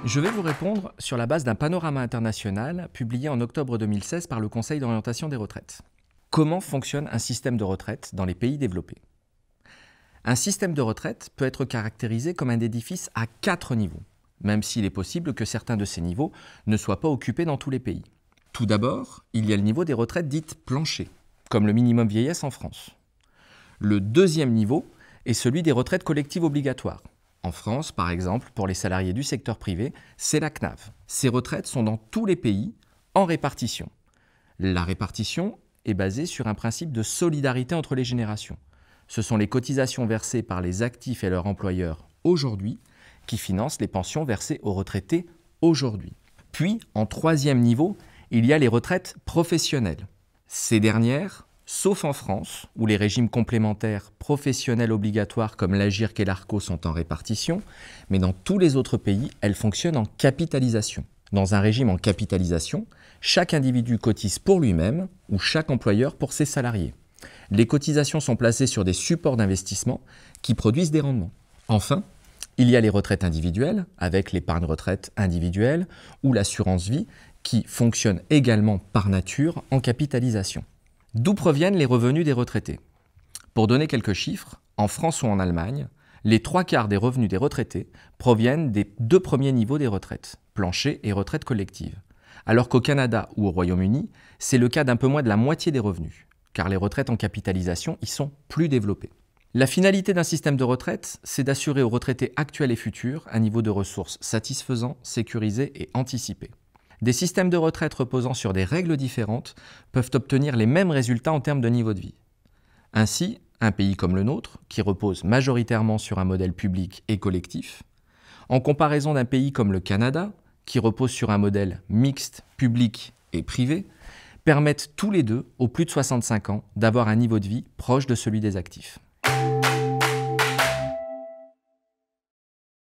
Je vais vous répondre sur la base d'un panorama international publié en octobre 2016 par le Conseil d'orientation des retraites. Comment fonctionne un système de retraite dans les pays développés? Un système de retraite peut être caractérisé comme un édifice à 4 niveaux, même s'il est possible que certains de ces niveaux ne soient pas occupés dans tous les pays. Tout d'abord, il y a le niveau des retraites dites planchers, comme le minimum vieillesse en France. Le deuxième niveau est celui des retraites collectives obligatoires. En France, par exemple, pour les salariés du secteur privé, c'est la CNAV. Ces retraites sont dans tous les pays en répartition. La répartition est basée sur un principe de solidarité entre les générations. Ce sont les cotisations versées par les actifs et leurs employeurs aujourd'hui qui financent les pensions versées aux retraités aujourd'hui. Puis, en troisième niveau, il y a les retraites professionnelles. Ces dernières, sauf en France, où les régimes complémentaires professionnels obligatoires comme l'AGIRC et l'ARCO sont en répartition, mais dans tous les autres pays, elles fonctionnent en capitalisation. Dans un régime en capitalisation, chaque individu cotise pour lui-même ou chaque employeur pour ses salariés. Les cotisations sont placées sur des supports d'investissement qui produisent des rendements. Enfin, il y a les retraites individuelles, avec l'épargne retraite individuelle ou l'assurance vie, qui fonctionnent également par nature en capitalisation. D'où proviennent les revenus des retraités? Pour donner quelques chiffres, en France ou en Allemagne, les 3/4 des revenus des retraités proviennent des 2 premiers niveaux des retraites, plancher et retraite collective. Alors qu'au Canada ou au Royaume-Uni, c'est le cas d'un peu moins de la moitié des revenus, car les retraites en capitalisation y sont plus développées. La finalité d'un système de retraite, c'est d'assurer aux retraités actuels et futurs un niveau de ressources satisfaisant, sécurisé et anticipé. Des systèmes de retraite reposant sur des règles différentes peuvent obtenir les mêmes résultats en termes de niveau de vie. Ainsi, un pays comme le nôtre, qui repose majoritairement sur un modèle public et collectif, en comparaison d'un pays comme le Canada, qui repose sur un modèle mixte, public et privé, permettent tous les deux, aux plus de 65 ans, d'avoir un niveau de vie proche de celui des actifs.